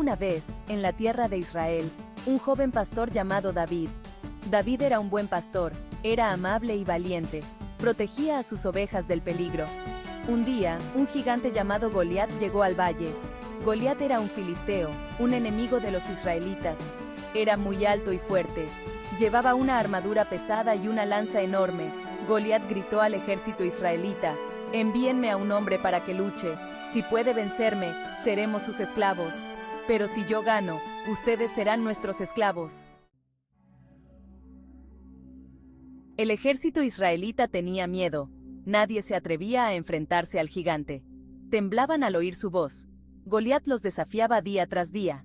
Una vez, en la tierra de Israel, un joven pastor llamado David. David era un buen pastor, era amable y valiente, protegía a sus ovejas del peligro. Un día, un gigante llamado Goliat llegó al valle. Goliat era un filisteo, un enemigo de los israelitas. Era muy alto y fuerte. Llevaba una armadura pesada y una lanza enorme. Goliat gritó al ejército israelita: «Envíenme a un hombre para que luche. Si puede vencerme, seremos sus esclavos. Pero si yo gano, ustedes serán nuestros esclavos». El ejército israelita tenía miedo. Nadie se atrevía a enfrentarse al gigante. Temblaban al oír su voz. Goliat los desafiaba día tras día.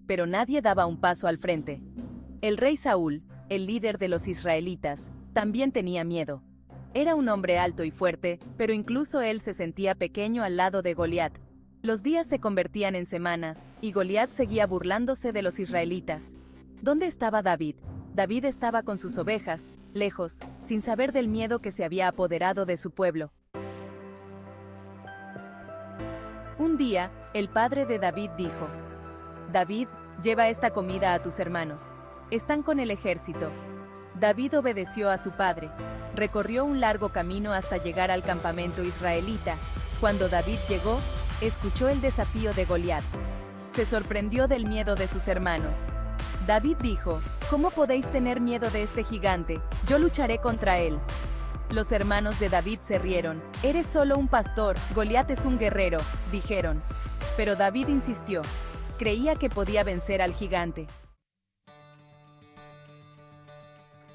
Pero nadie daba un paso al frente. El rey Saúl, el líder de los israelitas, también tenía miedo. Era un hombre alto y fuerte, pero incluso él se sentía pequeño al lado de Goliat. Los días se convertían en semanas, y Goliat seguía burlándose de los israelitas. ¿Dónde estaba David? David estaba con sus ovejas, lejos, sin saber del miedo que se había apoderado de su pueblo. Un día, el padre de David dijo: «David, lleva esta comida a tus hermanos. Están con el ejército». David obedeció a su padre. Recorrió un largo camino hasta llegar al campamento israelita. Cuando David llegó, escuchó el desafío de Goliat. Se sorprendió del miedo de sus hermanos. David dijo: «¿Cómo podéis tener miedo de este gigante? Yo lucharé contra él». Los hermanos de David se rieron. «Eres solo un pastor, Goliat es un guerrero», dijeron. Pero David insistió. Creía que podía vencer al gigante.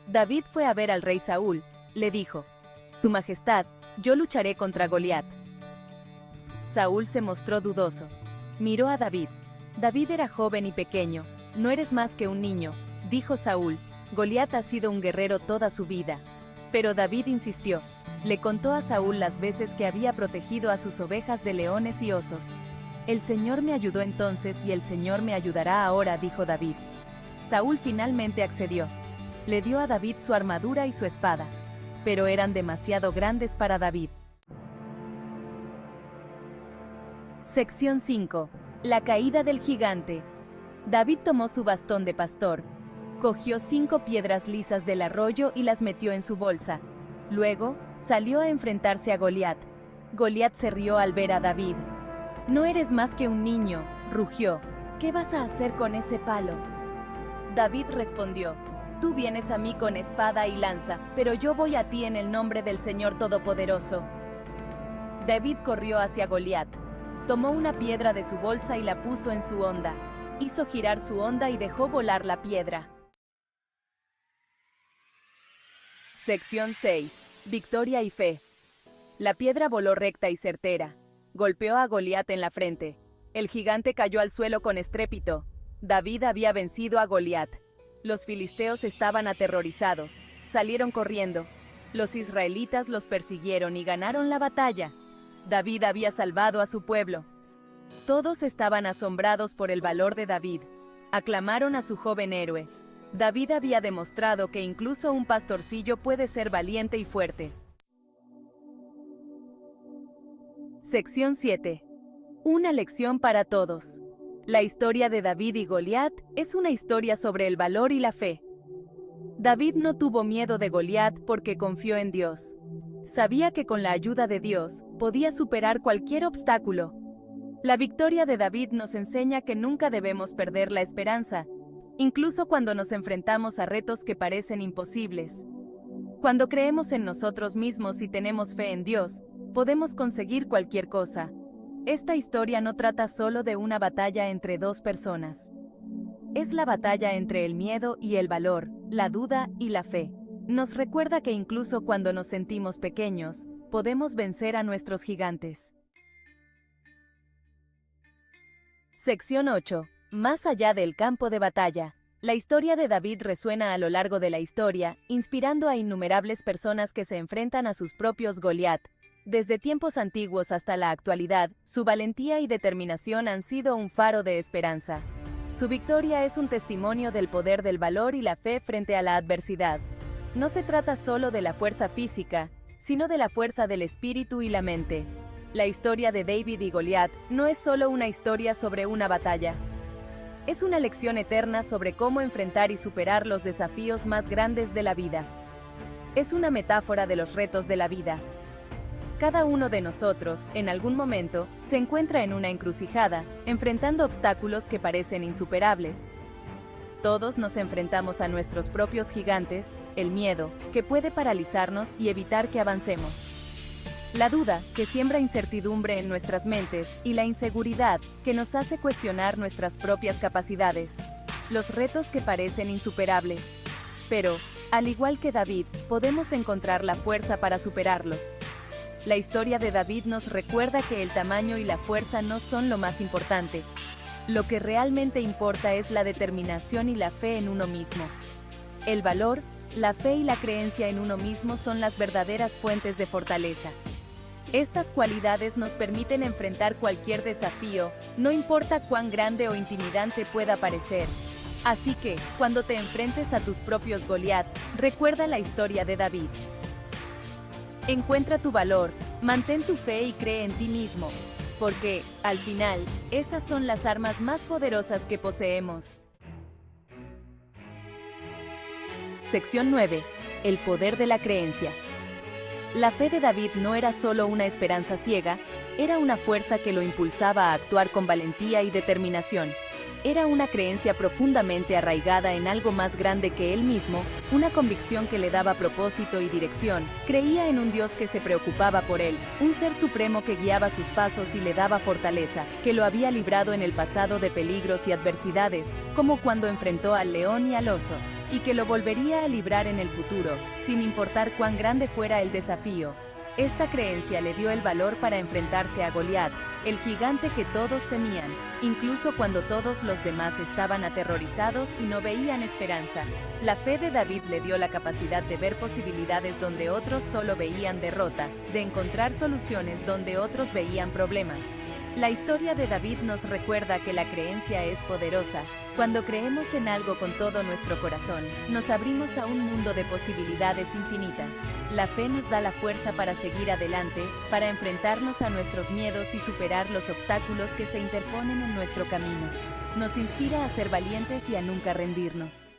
David fue a ver al rey Saúl. Le dijo: «Su Majestad, yo lucharé contra Goliat». Saúl se mostró dudoso. Miró a David. David era joven y pequeño. «No eres más que un niño», dijo Saúl. «Goliat ha sido un guerrero toda su vida». Pero David insistió. Le contó a Saúl las veces que había protegido a sus ovejas de leones y osos. «El Señor me ayudó entonces y el Señor me ayudará ahora», dijo David. Saúl finalmente accedió. Le dio a David su armadura y su espada. Pero eran demasiado grandes para David. Sección 5. La caída del gigante. David tomó su bastón de pastor. Cogió 5 piedras lisas del arroyo y las metió en su bolsa. Luego, salió a enfrentarse a Goliat. Goliat se rió al ver a David. «No eres más que un niño», rugió. «¿Qué vas a hacer con ese palo?». David respondió: «Tú vienes a mí con espada y lanza, pero yo voy a ti en el nombre del Señor Todopoderoso». David corrió hacia Goliat. Tomó una piedra de su bolsa y la puso en su honda. Hizo girar su honda y dejó volar la piedra. Sección 6. Victoria y fe. La piedra voló recta y certera. Golpeó a Goliat en la frente. El gigante cayó al suelo con estrépito. David había vencido a Goliat. Los filisteos estaban aterrorizados. Salieron corriendo. Los israelitas los persiguieron y ganaron la batalla. David había salvado a su pueblo. Todos estaban asombrados por el valor de David. Aclamaron a su joven héroe. David había demostrado que incluso un pastorcillo puede ser valiente y fuerte. Sección 7. Una lección para todos. La historia de David y Goliat es una historia sobre el valor y la fe. David no tuvo miedo de Goliat porque confió en Dios. Sabía que con la ayuda de Dios, podía superar cualquier obstáculo. La victoria de David nos enseña que nunca debemos perder la esperanza, incluso cuando nos enfrentamos a retos que parecen imposibles. Cuando creemos en nosotros mismos y tenemos fe en Dios, podemos conseguir cualquier cosa. Esta historia no trata solo de una batalla entre 2 personas. Es la batalla entre el miedo y el valor, la duda y la fe. Nos recuerda que incluso cuando nos sentimos pequeños, podemos vencer a nuestros gigantes. Sección 8. Más allá del campo de batalla. La historia de David resuena a lo largo de la historia, inspirando a innumerables personas que se enfrentan a sus propios Goliat. Desde tiempos antiguos hasta la actualidad, su valentía y determinación han sido un faro de esperanza. Su victoria es un testimonio del poder del valor y la fe frente a la adversidad. No se trata solo de la fuerza física, sino de la fuerza del espíritu y la mente. La historia de David y Goliat no es solo una historia sobre una batalla. es una lección eterna sobre cómo enfrentar y superar los desafíos más grandes de la vida. Es una metáfora de los retos de la vida. Cada uno de nosotros, en algún momento, se encuentra en una encrucijada, enfrentando obstáculos que parecen insuperables. Todos nos enfrentamos a nuestros propios gigantes, el miedo, que puede paralizarnos y evitar que avancemos. La duda, que siembra incertidumbre en nuestras mentes, y la inseguridad, que nos hace cuestionar nuestras propias capacidades. Los retos que parecen insuperables. Pero, al igual que David, podemos encontrar la fuerza para superarlos. La historia de David nos recuerda que el tamaño y la fuerza no son lo más importante. Lo que realmente importa es la determinación y la fe en uno mismo. El valor, la fe y la creencia en uno mismo son las verdaderas fuentes de fortaleza. Estas cualidades nos permiten enfrentar cualquier desafío, no importa cuán grande o intimidante pueda parecer. Así que, cuando te enfrentes a tus propios Goliat, recuerda la historia de David. Encuentra tu valor, mantén tu fe y cree en ti mismo. Porque, al final, esas son las armas más poderosas que poseemos. Sección 9. El poder de la creencia. La fe de David no era solo una esperanza ciega, era una fuerza que lo impulsaba a actuar con valentía y determinación. Era una creencia profundamente arraigada en algo más grande que él mismo, una convicción que le daba propósito y dirección. Creía en un Dios que se preocupaba por él, un ser supremo que guiaba sus pasos y le daba fortaleza, que lo había librado en el pasado de peligros y adversidades, como cuando enfrentó al león y al oso, y que lo volvería a librar en el futuro, sin importar cuán grande fuera el desafío. Esta creencia le dio el valor para enfrentarse a Goliat, el gigante que todos temían, incluso cuando todos los demás estaban aterrorizados y no veían esperanza. La fe de David le dio la capacidad de ver posibilidades donde otros solo veían derrota, de encontrar soluciones donde otros veían problemas. La historia de David nos recuerda que la creencia es poderosa. Cuando creemos en algo con todo nuestro corazón, nos abrimos a un mundo de posibilidades infinitas. La fe nos da la fuerza para seguir adelante, para enfrentarnos a nuestros miedos y superar los obstáculos que se interponen en nuestro camino. Nos inspira a ser valientes y a nunca rendirnos.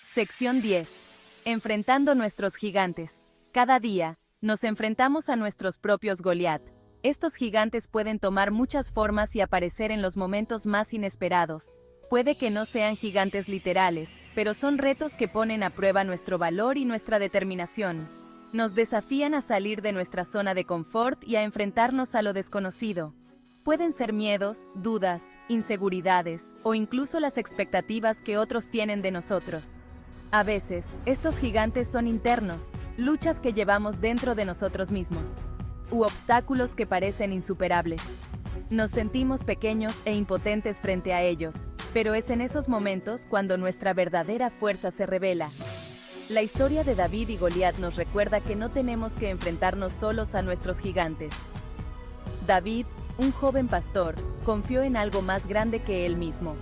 Sección 10. Enfrentando nuestros gigantes. Cada día, nos enfrentamos a nuestros propios Goliat. Estos gigantes pueden tomar muchas formas y aparecer en los momentos más inesperados. Puede que no sean gigantes literales, pero son retos que ponen a prueba nuestro valor y nuestra determinación. Nos desafían a salir de nuestra zona de confort y a enfrentarnos a lo desconocido. Pueden ser miedos, dudas, inseguridades, o incluso las expectativas que otros tienen de nosotros. A veces, estos gigantes son internos, luchas que llevamos dentro de nosotros mismos, u obstáculos que parecen insuperables. Nos sentimos pequeños e impotentes frente a ellos, pero es en esos momentos cuando nuestra verdadera fuerza se revela. La historia de David y Goliat nos recuerda que no tenemos que enfrentarnos solos a nuestros gigantes. David, un joven pastor, confió en algo más grande que él mismo.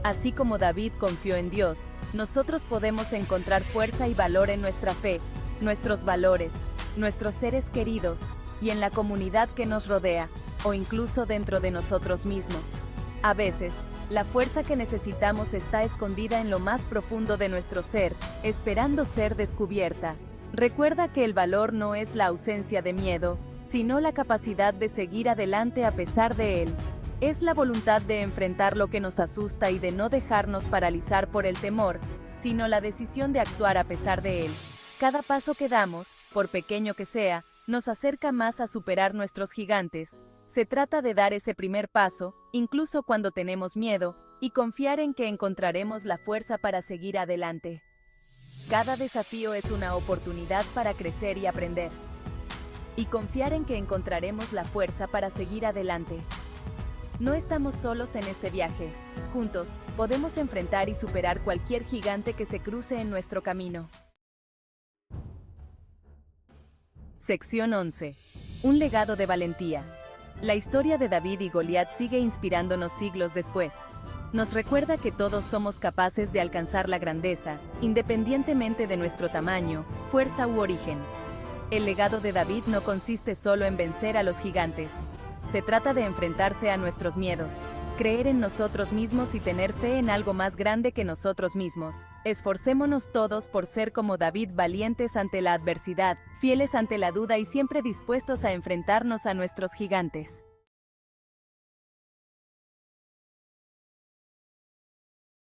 Así como David confió en Dios, nosotros podemos encontrar fuerza y valor en nuestra fe, nuestros valores, nuestros seres queridos, y en la comunidad que nos rodea, o incluso dentro de nosotros mismos. A veces, la fuerza que necesitamos está escondida en lo más profundo de nuestro ser, esperando ser descubierta. Recuerda que el valor no es la ausencia de miedo, sino la capacidad de seguir adelante a pesar de él. Es la voluntad de enfrentar lo que nos asusta y de no dejarnos paralizar por el temor, sino la decisión de actuar a pesar de él. Cada paso que damos, por pequeño que sea, nos acerca más a superar nuestros gigantes. Se trata de dar ese primer paso, incluso cuando tenemos miedo, y confiar en que encontraremos la fuerza para seguir adelante. Cada desafío es una oportunidad para crecer y aprender. Y confiar en que encontraremos la fuerza para seguir adelante. No estamos solos en este viaje. Juntos, podemos enfrentar y superar cualquier gigante que se cruce en nuestro camino. Sección 11. Un legado de valentía. La historia de David y Goliat sigue inspirándonos siglos después. Nos recuerda que todos somos capaces de alcanzar la grandeza, independientemente de nuestro tamaño, fuerza u origen. El legado de David no consiste solo en vencer a los gigantes, Se trata de enfrentarse a nuestros miedos, creer en nosotros mismos y tener fe en algo más grande que nosotros mismos. Esforcémonos todos por ser como David, valientes ante la adversidad, fieles ante la duda y siempre dispuestos a enfrentarnos a nuestros gigantes.